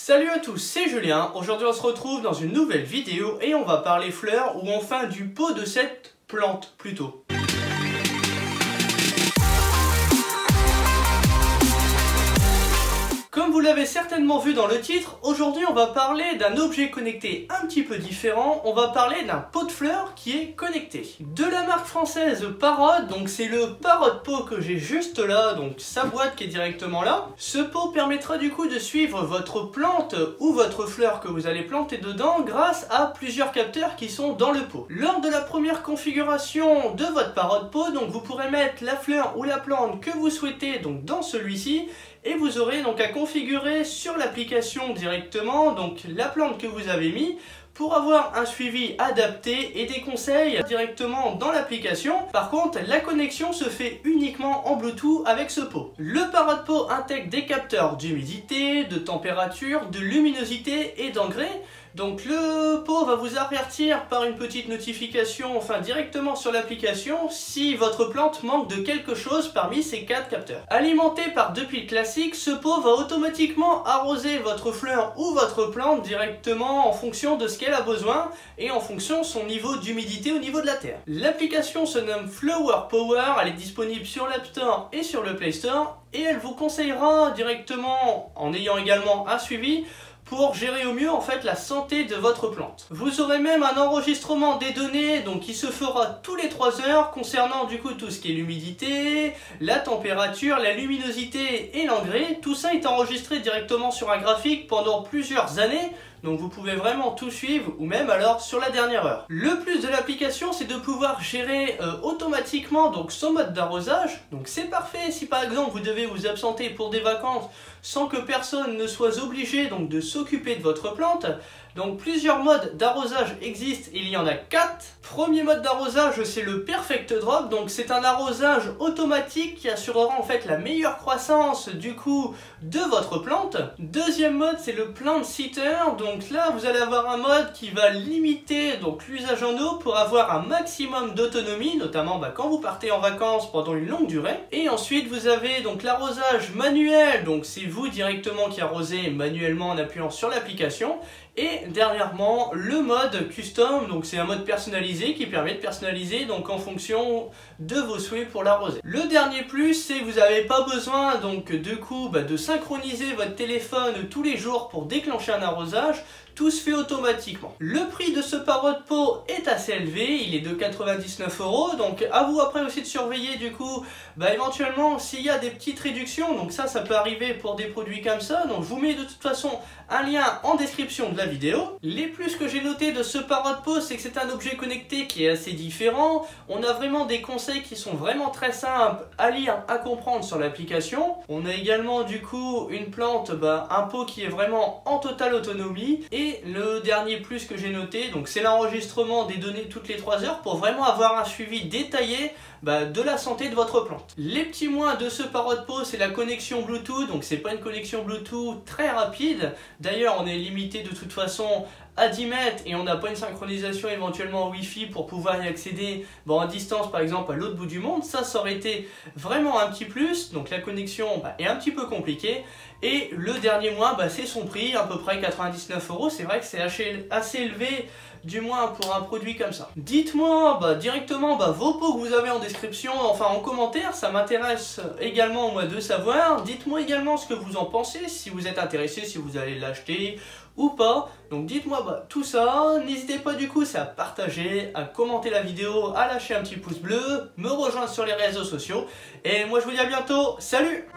Salut à tous, c'est Julien. Aujourd'hui on se retrouve dans une nouvelle vidéo et on va parler fleurs ou enfin du pot de cette plante plutôt. Comme vous l'avez certainement vu dans le titre, aujourd'hui on va parler d'un objet connecté un petit peu différent. On va parler d'un pot de fleurs qui est connecté. De la marque française Parrot, donc c'est le Parrot pot que j'ai juste là, donc sa boîte qui est directement là. Ce pot permettra du coup de suivre votre plante ou votre fleur que vous allez planter dedans grâce à plusieurs capteurs qui sont dans le pot. Lors de la première configuration de votre Parrot pot, donc vous pourrez mettre la fleur ou la plante que vous souhaitez donc dans celui-ci. Et vous aurez donc à configurer sur l'application directement donc la plante que vous avez mis pour avoir un suivi adapté et des conseils directement dans l'application. Par contre, la connexion se fait uniquement en Bluetooth avec ce pot. Le Parrot pot intègre des capteurs d'humidité, de température, de luminosité et d'engrais. Donc le pot va vous avertir par une petite notification, enfin directement sur l'application, si votre plante manque de quelque chose parmi ces 4 capteurs. Alimenté par 2 piles classiques, ce pot va automatiquement arroser votre fleur ou votre plante directement en fonction de ce qu'elle a besoin et en fonction de son niveau d'humidité au niveau de la terre. L'application se nomme Flower Power, elle est disponible sur l'App Store et sur le Play Store et elle vous conseillera directement, en ayant également un suivi, pour gérer au mieux en fait la santé de votre plante. Vous aurez même un enregistrement des données donc qui se fera tous les 3 heures concernant du coup tout ce qui est l'humidité, la température, la luminosité et l'engrais. Tout ça est enregistré directement sur un graphique pendant plusieurs années. Donc vous pouvez vraiment tout suivre ou même alors sur la dernière heure. Le plus de l'application c'est de pouvoir gérer automatiquement donc son mode d'arrosage. Donc c'est parfait si par exemple vous devez vous absenter pour des vacances sans que personne ne soit obligé donc de s'occuper de votre plante. Donc plusieurs modes d'arrosage existent, il y en a 4. Premier mode d'arrosage c'est le Perfect Drop, donc c'est un arrosage automatique qui assurera en fait la meilleure croissance du coup de votre plante. Deuxième mode c'est le Plant Sitter, donc là vous allez avoir un mode qui va limiter donc l'usage en eau pour avoir un maximum d'autonomie, notamment quand vous partez en vacances pendant une longue durée. Et ensuite vous avez donc l'arrosage manuel, donc c'est vous directement qui arrosez manuellement en appuyant sur l'application. Et dernièrement le mode custom, donc c'est un mode personnalisé qui permet de personnaliser donc en fonction de vos souhaits pour l'arroser. Le dernier plus c'est que vous n'avez pas besoin donc du coup de synchroniser votre téléphone tous les jours pour déclencher un arrosage. Tout se fait automatiquement. Le prix de ce Parrot pot est assez élevé, il est de 99 €. Donc à vous après aussi de surveiller du coup éventuellement s'il y a des petites réductions. Donc ça peut arriver pour des produits comme ça. Donc je vous mets de toute façon un lien en description de la vidéo. Les plus que j'ai noté de ce Parrot pot c'est que c'est un objet connecté qui est assez différent. On a vraiment des conseils qui sont vraiment très simples à lire, à comprendre sur l'application. On a également du coup une plante, un pot qui est vraiment en totale autonomie. Et le dernier plus que j'ai noté, donc c'est l'enregistrement des données toutes les 3 heures pour vraiment avoir un suivi détaillé de la santé de votre plante. Les petits moins de ce Parrot pot c'est la connexion Bluetooth, donc c'est pas une connexion Bluetooth très rapide. D'ailleurs on est limité de toute façon à 10 mètres et on n'a pas une synchronisation éventuellement en Wi-Fi pour pouvoir y accéder en distance par exemple à l'autre bout du monde. Ça aurait été vraiment un petit plus, donc la connexion est un petit peu compliquée. Et le dernier moins c'est son prix, à peu près 99 €. C'est vrai que c'est assez élevé, du moins pour un produit comme ça. Dites-moi directement vos pots que vous avez en description, enfin en commentaire, ça m'intéresse également moi de savoir. Dites-moi également ce que vous en pensez, si vous êtes intéressé, si vous allez l'acheter ou pas. Donc dites-moi tout ça, n'hésitez pas du coup à partager, à commenter la vidéo, à lâcher un petit pouce bleu, me rejoindre sur les réseaux sociaux. Et moi je vous dis à bientôt, salut!